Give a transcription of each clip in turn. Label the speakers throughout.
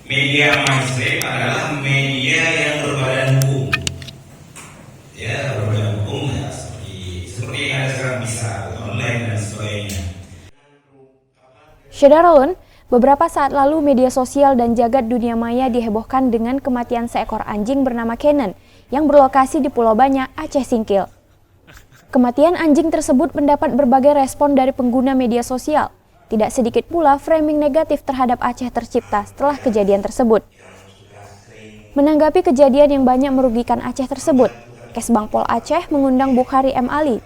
Speaker 1: Media mainstream adalah media yang berbadan hukum, ya berbadan hukum ya, seperti yang ada sekarang bisa online dan sebagainya.
Speaker 2: Syederalun, beberapa saat lalu media sosial dan jagat dunia maya dihebohkan dengan kematian seekor anjing bernama Kenan yang berlokasi di Pulau Banyak, Aceh Singkil. Kematian anjing tersebut mendapat berbagai respon dari pengguna media sosial. Tidak sedikit pula framing negatif terhadap Aceh tercipta setelah kejadian tersebut. Menanggapi kejadian yang banyak merugikan Aceh tersebut, Kesbang Pol Aceh mengundang Bukhari M. Ali,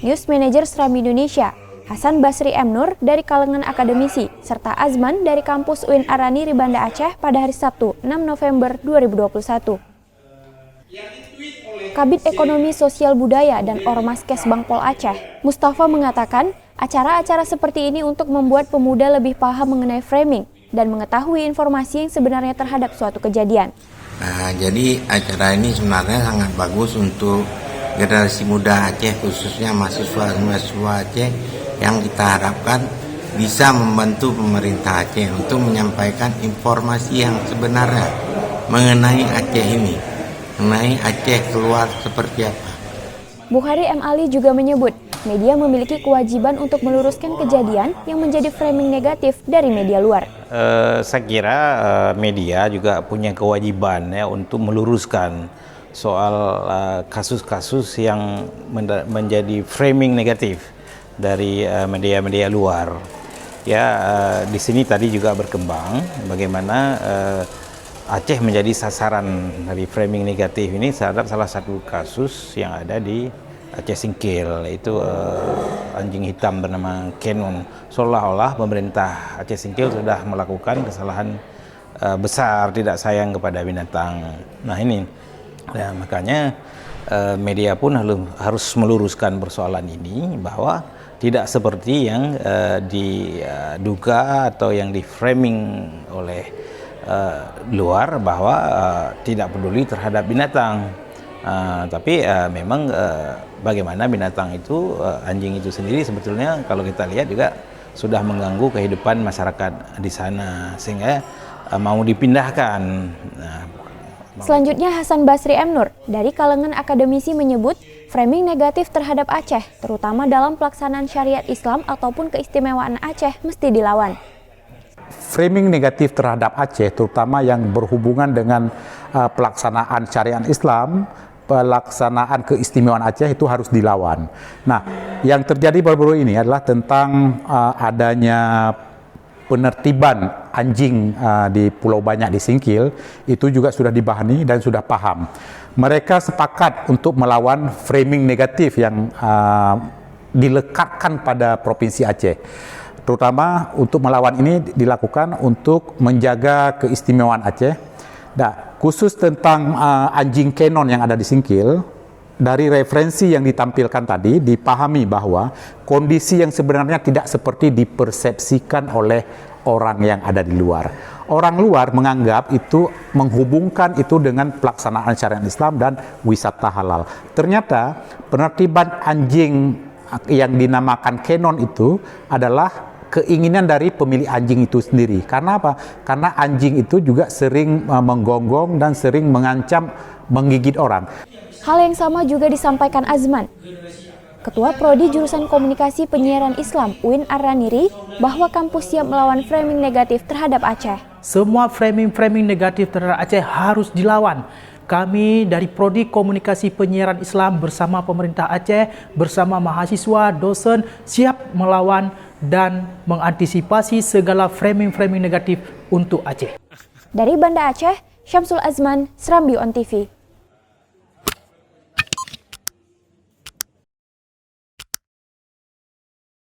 Speaker 2: News Manager Serambi Indonesia, Hasan Basri M. Nur dari kalangan akademisi, serta Azman dari kampus UIN Araniri Banda Aceh pada hari Sabtu 6 November 2021. Kabid Ekonomi Sosial Budaya dan Ormas Kesbang Pol Aceh, Mustafa mengatakan, acara-acara seperti ini untuk membuat pemuda lebih paham mengenai framing dan mengetahui informasi yang sebenarnya terhadap suatu kejadian.
Speaker 3: Nah, jadi acara ini sebenarnya sangat bagus untuk generasi muda Aceh, khususnya mahasiswa Aceh yang kita harapkan bisa membantu pemerintah Aceh untuk menyampaikan informasi yang sebenarnya mengenai Aceh ini, mengenai Aceh keluar seperti apa.
Speaker 2: Bukhari M. Ali juga menyebut, media memiliki kewajiban untuk meluruskan kejadian yang menjadi framing negatif dari media luar.
Speaker 4: Saya kira media juga punya kewajiban ya untuk meluruskan soal kasus-kasus yang menjadi framing negatif dari media-media luar. Ya, di sini tadi juga berkembang bagaimana Aceh menjadi sasaran dari framing negatif ini terhadap salah satu kasus yang ada di Aceh Singkil, yaitu anjing hitam bernama Kenan. Seolah-olah pemerintah Aceh Singkil sudah melakukan kesalahan besar, tidak sayang kepada binatang. Nah ini, ya, makanya media pun harus meluruskan persoalan ini, bahwa tidak seperti yang diduga atau yang di-framing oleh luar, bahwa tidak peduli terhadap binatang. Tapi memang bagaimana binatang itu, anjing itu sendiri sebetulnya kalau kita lihat juga sudah mengganggu kehidupan masyarakat di sana, sehingga mau dipindahkan.
Speaker 2: Selanjutnya Hasan Basri M. Nur dari kalangan akademisi menyebut framing negatif terhadap Aceh, terutama dalam pelaksanaan syariat Islam ataupun keistimewaan Aceh, mesti dilawan.
Speaker 5: Framing negatif terhadap Aceh, terutama yang berhubungan dengan pelaksanaan syariat Islam, pelaksanaan keistimewaan Aceh, itu harus dilawan. Nah, yang terjadi baru-baru ini adalah tentang adanya penertiban anjing di Pulau Banyak di Singkil. Itu juga sudah dibahani dan sudah paham. Mereka sepakat untuk melawan framing negatif yang dilekatkan pada Provinsi Aceh. Terutama untuk melawan ini dilakukan untuk menjaga keistimewaan Aceh. Nah, khusus tentang anjing Kenan yang ada di Singkil, dari referensi yang ditampilkan tadi dipahami bahwa kondisi yang sebenarnya tidak seperti dipersepsikan oleh orang yang ada di luar. Orang luar menganggap itu, menghubungkan itu dengan pelaksanaan syariat Islam dan wisata halal. Ternyata penertiban anjing yang dinamakan Kenan itu adalah keinginan dari pemilik anjing itu sendiri. Karena apa? Karena anjing itu juga sering menggonggong dan sering mengancam menggigit orang.
Speaker 2: Hal yang sama juga disampaikan Azman, Ketua Prodi Jurusan Komunikasi Penyiaran Islam UIN Araniri, bahwa kampus siap melawan framing negatif terhadap Aceh.
Speaker 6: Semua framing negatif terhadap Aceh harus dilawan. Kami dari Prodi Komunikasi Penyiaran Islam bersama pemerintah Aceh, bersama mahasiswa, dosen, siap melawan dan mengantisipasi segala framing negatif untuk Aceh.
Speaker 2: Dari Banda Aceh, Syamsul Azman, Serambi On TV.